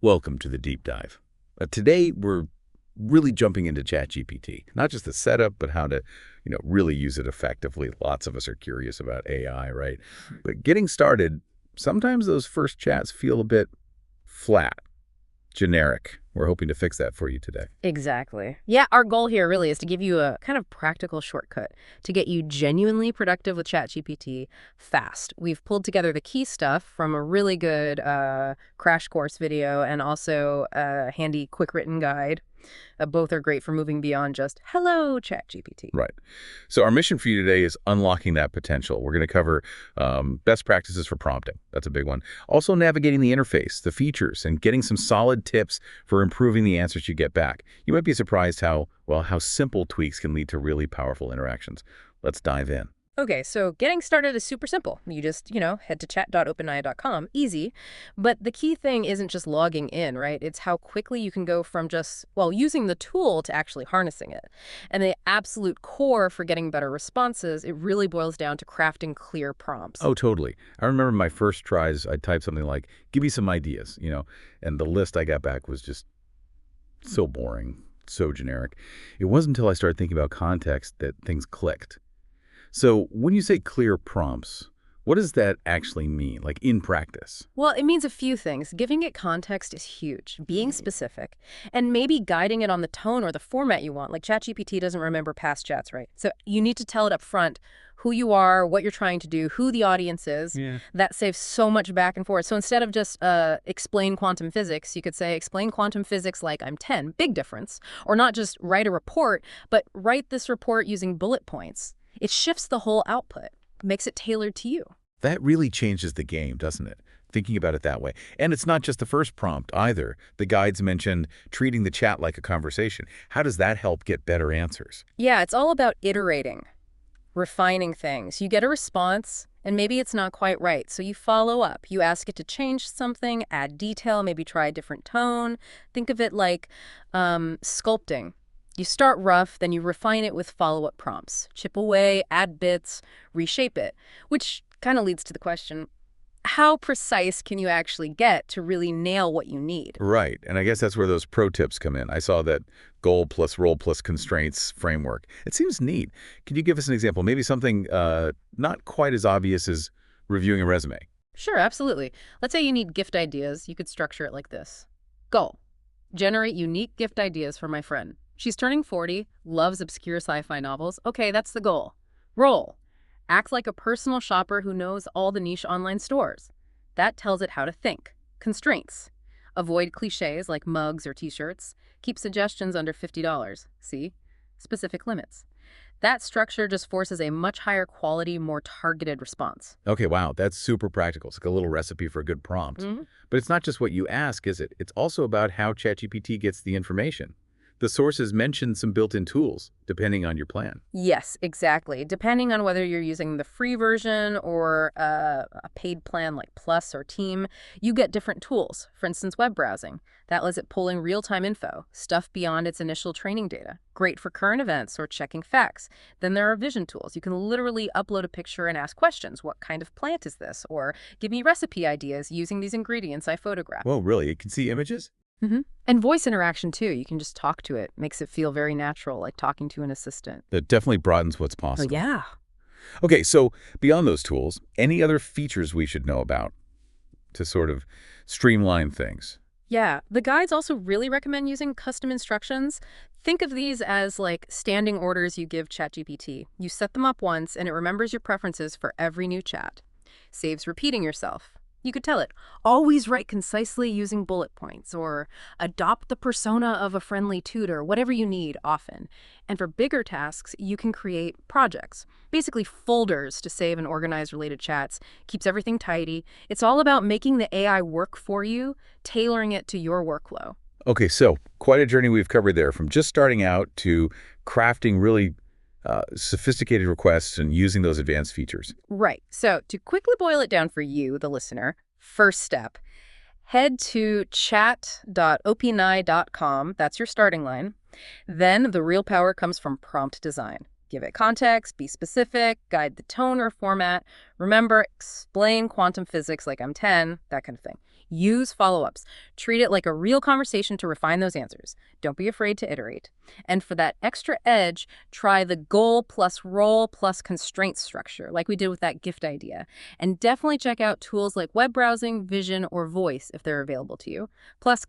Welcome to the deep dive. Today, we're really jumping into ChatGPT. Not just the setup, but how to, really use it effectively. Lots of us are curious about AI, right? But getting started, sometimes those first chats feel a bit flat, generic. We're hoping to fix that for you today. Exactly. Yeah, our goal here really is to give you a kind of practical shortcut to get you genuinely productive with ChatGPT fast. We've pulled together the key stuff from a really good crash course video and also a handy quick written guide. Both are great for moving beyond just, hello, ChatGPT. Right. So our mission for you today is unlocking that potential. We're going to cover best practices for prompting. That's a big one. Also navigating the interface, the features, and getting some solid tips for improving the answers you get back. You might be surprised how simple tweaks can lead to really powerful interactions. Let's dive in. Okay, so getting started is super simple. You just, head to chat.openai.com. Easy. But the key thing isn't just logging in, right? It's how quickly you can go from just, using the tool to actually harnessing it. And the absolute core for getting better responses, it really boils down to crafting clear prompts. Oh, totally. I remember my first tries, I typed something like, give me some ideas, and the list I got back was just so boring, so generic. It wasn't until I started thinking about context that things clicked. So when you say clear prompts, what does that actually mean, like in practice? Well, it means a few things. Giving it context is huge, being specific, and maybe guiding it on the tone or the format you want. Like ChatGPT doesn't remember past chats, right? So you need to tell it up front who you are, what you're trying to do, who the audience is. Yeah. That saves so much back and forth. So instead of just explain quantum physics, you could say explain quantum physics like I'm 10. Big difference. Or not just write a report, but write this report using bullet points. It shifts the whole output, makes it tailored to you. That really changes the game, doesn't it? Thinking about it that way. And it's not just the first prompt either. The guides mentioned treating the chat like a conversation. How does that help get better answers? Yeah, it's all about iterating, refining things. You get a response, and maybe it's not quite right, so you follow up. You ask it to change something, add detail, maybe try a different tone. Think of it like sculpting. You start rough, then you refine it with follow-up prompts. Chip away, add bits, reshape it, which kind of leads to the question, how precise can you actually get to really nail what you need? Right. And I guess that's where those pro tips come in. I saw that goal plus role plus constraints framework. It seems neat. Can you give us an example? Maybe something not quite as obvious as reviewing a resume. Sure, absolutely. Let's say you need gift ideas. You could structure it like this. Goal: generate unique gift ideas for my friend. She's turning 40, loves obscure sci-fi novels. Okay, that's the goal. Role: act like a personal shopper who knows all the niche online stores. That tells it how to think. Constraints: avoid cliches like mugs or t-shirts. Keep suggestions under $50. See? Specific limits. That structure just forces a much higher quality, more targeted response. Okay, wow, that's super practical. It's like a little recipe for a good prompt. Mhm. But it's not just what you ask, is it? It's also about how ChatGPT gets the information. The sources mention some built-in tools, depending on your plan. Yes, exactly. Depending on whether you're using the free version or a paid plan like Plus or Team, you get different tools. For instance, web browsing. That lets it pull in real-time info, stuff beyond its initial training data. Great for current events or checking facts. Then there are vision tools. You can literally upload a picture and ask questions. What kind of plant is this? Or give me recipe ideas using these ingredients I photographed. Whoa, really? It can see images? And voice interaction, too. You can just talk to it. Makes it feel very natural, like talking to an assistant. That definitely broadens what's Oh, possible. yeah. Okay, so beyond those tools, any other features we should know about to sort of streamline things? Yeah, the guides also really recommend using custom instructions. Think of these as like standing orders you give ChatGPT. You set them up once, and it remembers your preferences for every new chat. Saves repeating yourself. You could tell it, always write concisely using bullet points, or adopt the persona of a friendly tutor, whatever you need often. And for bigger tasks, you can create projects, basically folders to save and organize related chats, keeps everything tidy. It's all about making the AI work for you, tailoring it to your workflow. Okay, so quite a journey we've covered there, from just starting out to crafting really sophisticated requests and using those advanced features. Right. So to quickly boil it down for you, the listener, first step, head to chat.openai.com. That's your starting line. Then the real power comes from prompt design. Give it context, be specific, guide the tone or format. Remember, explain quantum physics like I'm 10, that kind of thing. Use follow-ups. Treat it like a real conversation to refine those answers. Don't be afraid to iterate. And for that extra edge, try the goal plus role plus constraint structure, like we did with that gift idea. And definitely check out tools like web browsing, vision, or voice if they're available to you. Plus,